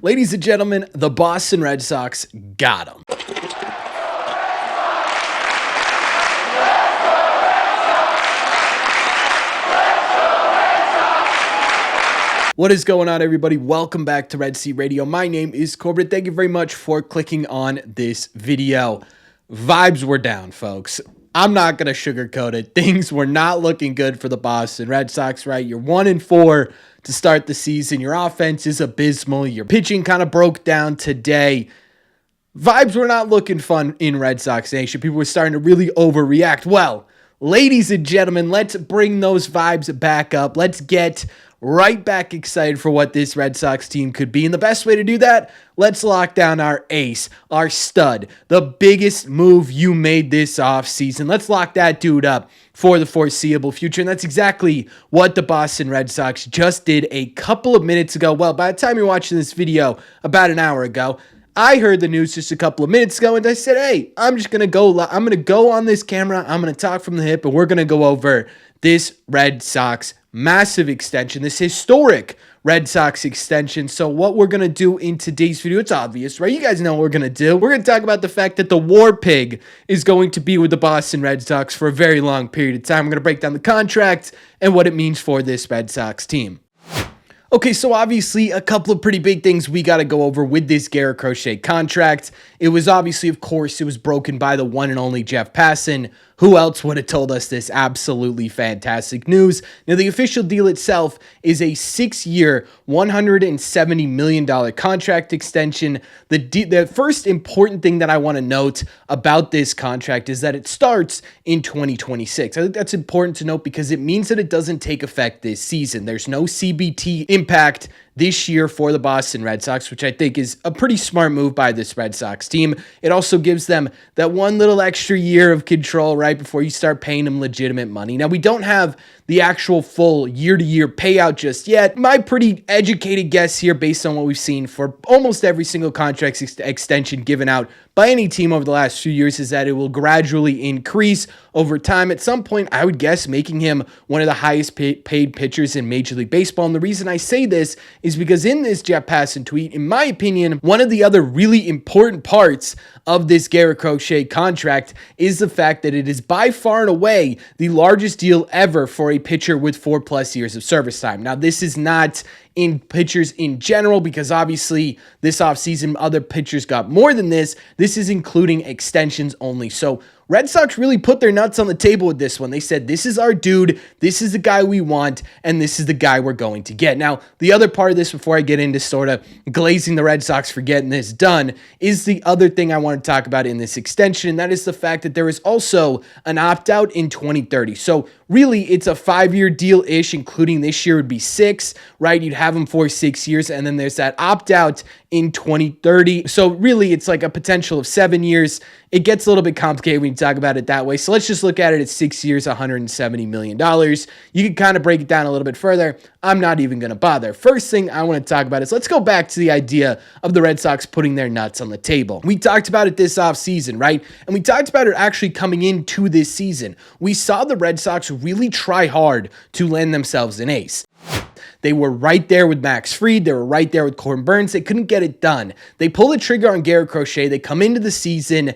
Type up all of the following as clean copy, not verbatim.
Ladies and gentlemen, the Boston Red Sox got him. What is going on, everybody? Welcome back to Red Sea Radio. My name is Corbett. Thank you very much for clicking on this video. Vibes were down, folks. I'm not going to sugarcoat it. Things were not looking good for the Boston Red Sox, right? You're 1-4 to start the season. Your offense is abysmal. Your pitching kind of broke down today. Vibes were not looking fun in Red Sox Nation. People were starting to really overreact. Well, ladies and gentlemen, let's bring those vibes back up. Let's get right back excited for what this Red Sox team could be. And the best way to do that, let's lock down our ace, our stud, the biggest move you made this offseason. Let's lock that dude up for the foreseeable future. And that's exactly what the Boston Red Sox just did a couple of minutes ago. Well, by the time you're watching this video, about an hour ago, I heard the news just a couple of minutes ago, and I said, hey, I'm going to go on this camera. I'm going to talk from the hip, and we're going to go over this Red Sox massive extension, this historic Red Sox extension. So what we're going to do in today's video, it's obvious, right? You guys know what we're going to do. We're going to talk about the fact that the War Pig is going to be with the Boston Red Sox for a very long period of time. We're going to break down the contract and what it means for this Red Sox team. Okay, so obviously a couple of pretty big things we got to go over with this Garrett Crochet contract. It was obviously, of course, it was broken by the one and only Jeff Passan. Who else would have told us this absolutely fantastic news? Now, the official deal itself is a 6-year, $170 million contract extension. The first important thing that I want to note about this contract is that it starts in 2026. I think that's important to note because it means that it doesn't take effect this season. There's no CBT impact this year for the Boston Red Sox, which I think is a pretty smart move by this Red Sox team. It also gives them that one little extra year of control right before you start paying them legitimate money. Now, we don't have the actual full year-to-year payout just yet. My pretty educated guess here, based on what we've seen for almost every single contract extension given out by any team over the last few years, is that it will gradually increase over time. At some point, I would guess making him one of the highest paid pitchers in Major League Baseball. And the reason I say this is because in this Jeff Passan tweet, in my opinion, one of the other really important parts of this Garrett Crochet contract is the fact that it is by far and away the largest deal ever for a pitcher with 4+ years of service time. Now, this is not in pitchers in general, because obviously this offseason other pitchers got more than this. This is including extensions only. So Red Sox really put their nuts on the table with this one. They said, this is our dude, this is the guy we want, and this is the guy we're going to get. Now, the other part of this, before I get into sort of glazing the Red Sox for getting this done, is the other thing I want to talk about in this extension, and that is the fact that there is also an opt-out in 2030. So really, it's a 5-year deal-ish, including this year would be 6, right? You'd have them for 6 years, and then there's that opt-out in 2030. So really, it's like a potential of 7 years. It gets a little bit complicated when you talk about it that way. So let's just look at it at 6 years, $170 million. You can kind of break it down a little bit further. I'm not even going to bother. First thing I want to talk about is let's go back to the idea of the Red Sox putting their nuts on the table. We talked about it this offseason, right? And we talked about it actually coming into this season. We saw the Red Sox really try hard to land themselves an ace. They were right there with Max Fried. They were right there with Corbin Burns. They couldn't get it done. They pull the trigger on Garrett Crochet. They come into the season,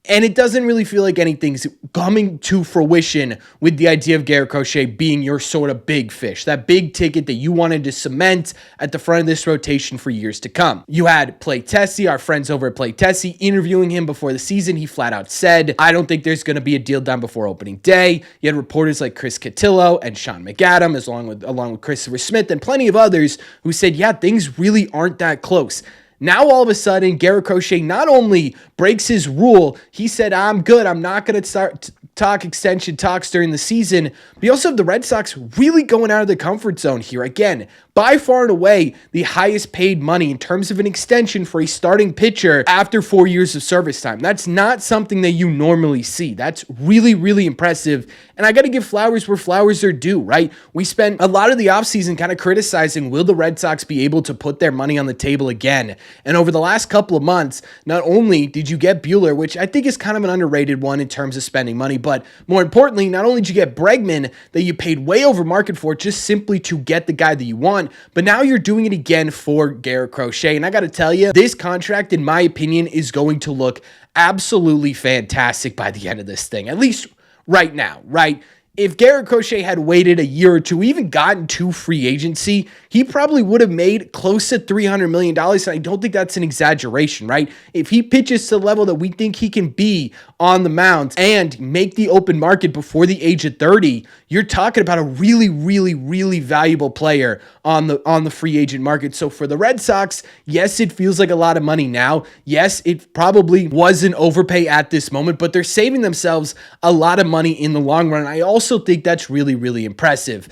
and it doesn't really feel like anything's coming to fruition with the idea of Garrett Crochet being your sort of big fish, that big ticket that you wanted to cement at the front of this rotation for years to come. You had Play Tessie, our friends over at Play Tessie, interviewing him before the season. He flat out said, I don't think there's going to be a deal done before opening day. You had reporters like Chris Cotillo and Sean McAdam, along with Christopher Smith and plenty of others who said, yeah, things really aren't that close. Now, all of a sudden, Garrett Crochet not only breaks his rule, he said, I'm good, I'm not going to start talk extension talks during the season, but you also have the Red Sox really going out of the comfort zone here. Again, by far and away, the highest paid money in terms of an extension for a starting pitcher after 4 years of service time. That's not something that you normally see. That's really, really impressive. And I got to give flowers where flowers are due, right? We spent a lot of the offseason kind of criticizing, will the Red Sox be able to put their money on the table again? And over the last couple of months, not only did you get Buehler, which I think is kind of an underrated one in terms of spending money, but more importantly, not only did you get Bregman that you paid way over market for just simply to get the guy that you want, but now you're doing it again for Garrett Crochet. And I got to tell you, this contract, in my opinion, is going to look absolutely fantastic by the end of this thing, at least right now, right? If Garrett Crochet had waited a year or two, even gotten to free agency, he probably would have made close to $300 million. And I don't think that's an exaggeration, right? If he pitches to the level that we think he can be on the mound and make the open market before the age of 30, you're talking about a really, really, really valuable player on the free agent market. So for the Red Sox, yes, it feels like a lot of money now. Yes, it probably was an overpay at this moment, but they're saving themselves a lot of money in the long run. I also think that's really, really impressive.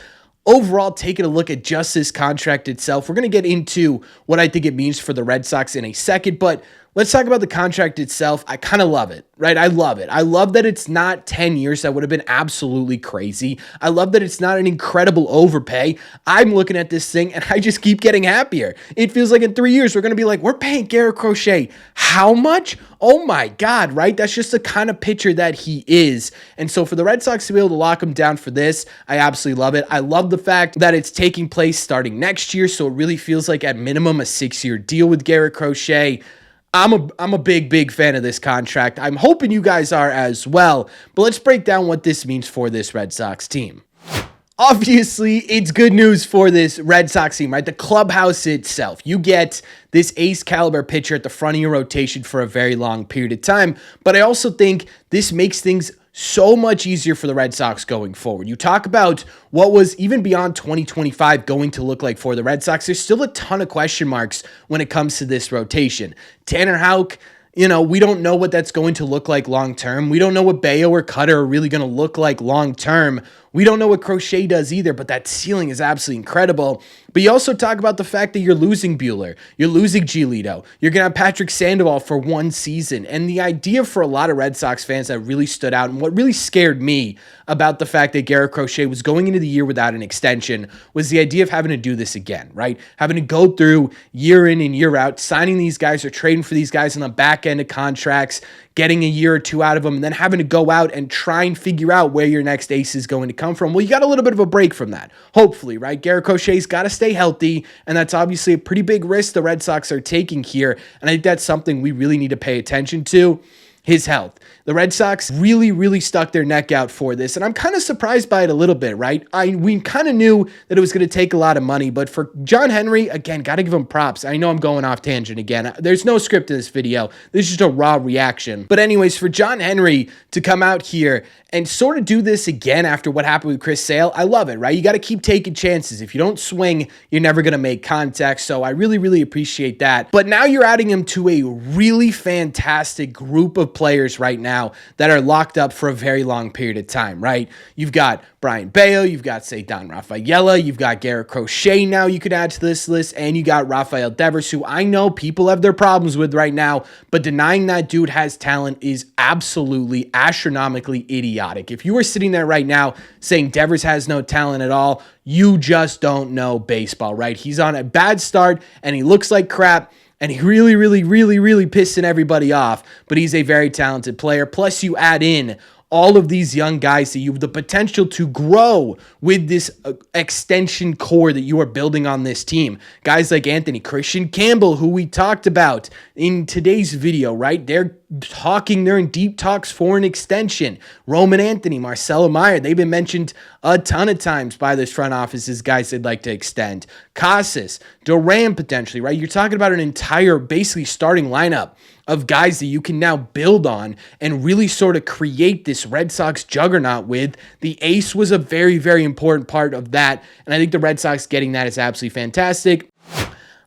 Overall, taking a look at just this contract itself, we're going to get into what I think it means for the Red Sox in a second, but let's talk about the contract itself. I kind of love it, right? I love it. I love that it's not 10 years. That would have been absolutely crazy. I love that it's not an incredible overpay. I'm looking at this thing and I just keep getting happier. It feels like in 3 years, we're going to be like, we're paying Garrett Crochet how much? Oh my God, right? That's just the kind of pitcher that he is. And so for the Red Sox to be able to lock him down for this, I absolutely love it. I love the fact that it's taking place starting next year. So it really feels like at minimum a 6-year deal with Garrett Crochet. I'm a big fan of this contract. I'm hoping you guys are as well. But let's break down what this means for this Red Sox team. Obviously, it's good news for this Red Sox team, right? The clubhouse itself. You get this ace caliber pitcher at the front of your rotation for a very long period of time. But I also think this makes things so much easier for the Red Sox going forward. You talk about what was even beyond 2025 going to look like for the Red Sox. There's still a ton of question marks when it comes to this rotation. Tanner Houck, we don't know what that's going to look like long term. We don't know what Bayo or Cutter are really going to look like long term. We don't know what Crochet does either, but that ceiling is absolutely incredible. But you also talk about the fact that you're losing Buehler, you're losing Giolito, you're going to have Patrick Sandoval for one season. And the idea for a lot of Red Sox fans that really stood out, and what really scared me about the fact that Garrett Crochet was going into the year without an extension, was the idea of having to do this again, right? Having to go through year in and year out, signing these guys or trading for these guys on the back end of contracts, getting a year or two out of them, and then having to go out and try and figure out where your next ace is going to come from. Well, you got a little bit of a break from that, hopefully, right? Garrett Crochet's got to stay healthy, and that's obviously a pretty big risk the Red Sox are taking here, and I think that's something we really need to pay attention to. His health. The Red Sox really stuck their neck out for this, and I'm kind of surprised by it a little bit, right? We kind of knew that it was going to take a lot of money, but for John Henry, again, got to give him props. I know I'm going off tangent again. There's no script in this video. This is just a raw reaction. But anyways, for John Henry to come out here and sort of do this again after what happened with Chris Sale, I love it, right? You got to keep taking chances. If you don't swing, you're never going to make contact, so I really appreciate that. But now you're adding him to a really fantastic group of players right now that are locked up for a very long period of time, right? You've got Brian Bayo, you've got Ceddanne Rafaela, you've got Garrett Crochet now you could add to this list, and you got Rafael Devers, who I know people have their problems with right now, but denying that dude has talent is absolutely astronomically idiotic. If you were sitting there right now saying Devers has no talent at all, you just don't know baseball, right? He's on a bad start, and he looks like crap, and he really pissing everybody off, but he's a very talented player. Plus, you add in all of these young guys that you have the potential to grow with this extension core that you are building on this team. Guys like Anthony Christian Campbell, who we talked about in today's video, right? They're in deep talks for an extension. Roman Anthony, Marcelo Meyer, they've been mentioned a ton of times by this front office as guys they'd like to extend. Casas, Duran potentially, right? You're talking about an entire basically starting lineup of guys that you can now build on and really sort of create this Red Sox juggernaut with. The ace was a very important part of that, and I think the Red Sox getting that is absolutely fantastic.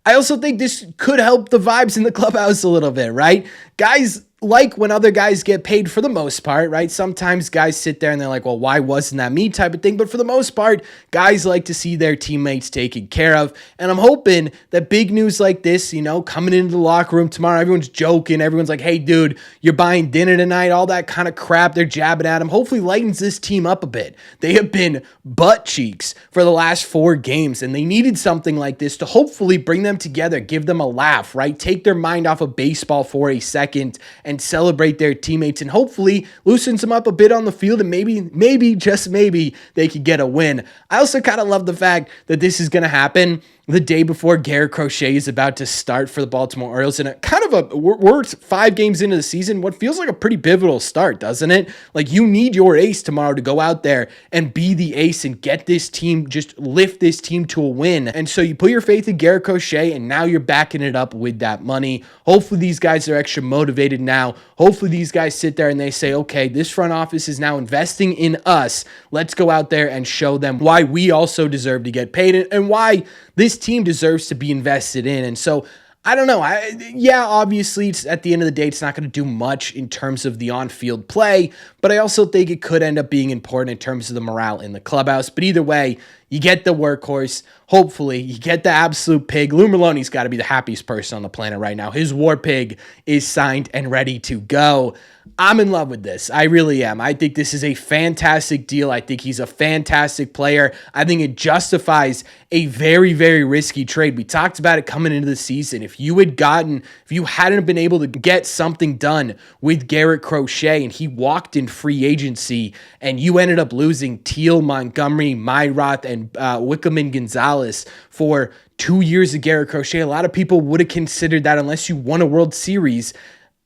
I also think this could help the vibes in the clubhouse a little bit, right? Guys like when other guys get paid for the most part, right? Sometimes guys sit there and they're like, well, why wasn't that me type of thing? But for the most part, guys like to see their teammates taken care of. And I'm hoping that big news like this, coming into the locker room tomorrow, everyone's joking. Everyone's like, hey, dude, you're buying dinner tonight, all that kind of crap they're jabbing at him. Hopefully lightens this team up a bit. They have been butt cheeks for the last 4 games, and they needed something like this to hopefully bring them together, give them a laugh, right? Take their mind off of baseball for a second and and celebrate their teammates and hopefully loosens them up a bit on the field, and maybe, just maybe, they could get a win. I also kind of love the fact that this is going to happen the day before Garrett Crochet is about to start for the Baltimore Orioles in a kind of we're 5 games into the season, what feels like a pretty pivotal start, doesn't it? Like, you need your ace tomorrow to go out there and be the ace and get this team, just lift this team to a win. And so you put your faith in Garrett Crochet, and now you're backing it up with that money. Hopefully these guys are extra motivated now. Hopefully these guys sit there and they say, okay, this front office is now investing in us. Let's go out there and show them why we also deserve to get paid and why this team deserves to be invested in. And so I don't know. Obviously, it's, at the end of the day, it's not going to do much in terms of the on-field play, but I also think it could end up being important in terms of the morale in the clubhouse. But either way, you get the workhorse. Hopefully, you get the absolute pig. Lou Maloney's got to be the happiest person on the planet right now. His war pig is signed and ready to go. I'm in love with this. I really am. I think this is a fantastic deal. I think he's a fantastic player. I think it justifies a very, very risky trade. We talked about it coming into the season. If you hadn't been able to get something done with Garrett Crochet and he walked in free agency and you ended up losing Teal, Montgomery, Myroth, and Wickerman Gonzalez for 2 years of Garrett Crochet, a lot of people would have considered that, unless you won a World Series,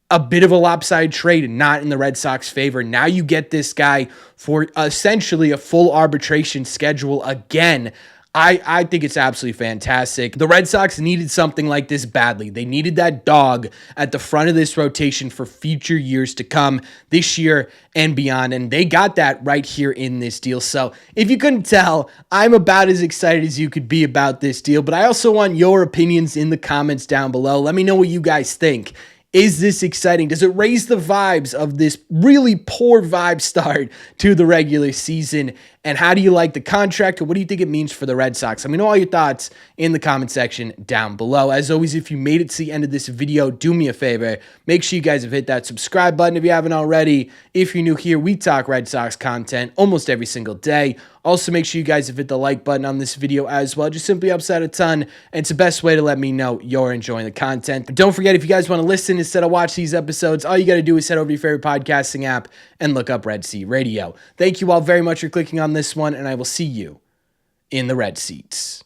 a bit of a lopsided trade and not in the Red Sox favor. Now you get this guy for essentially a full arbitration schedule again. I think it's absolutely fantastic. The Red Sox needed something like this badly. They needed that dog at the front of this rotation for future years to come, this year and beyond, and they got that right here in this deal. So if you couldn't tell, I'm about as excited as you could be about this deal, but I also want your opinions in the comments down below. Let me know what you guys think. Is this exciting? Does it raise the vibes of this really poor vibe start to the regular season? And how do you like the contract? Or what do you think it means for the Red Sox? Let me know all your thoughts in the comment section down below. As always, if you made it to the end of this video, do me a favor. Make sure you guys have hit that subscribe button if you haven't already. If you're new here, we talk Red Sox content almost every single day. Also, make sure you guys have hit the like button on this video as well. It just simply helps out a ton, and it's the best way to let me know you're enjoying the content. Don't forget, if you guys want to listen instead of watch these episodes, all you got to do is head over to your favorite podcasting app and look up Red Sea Radio. Thank you all very much for clicking on this one, and I will see you in the red seats.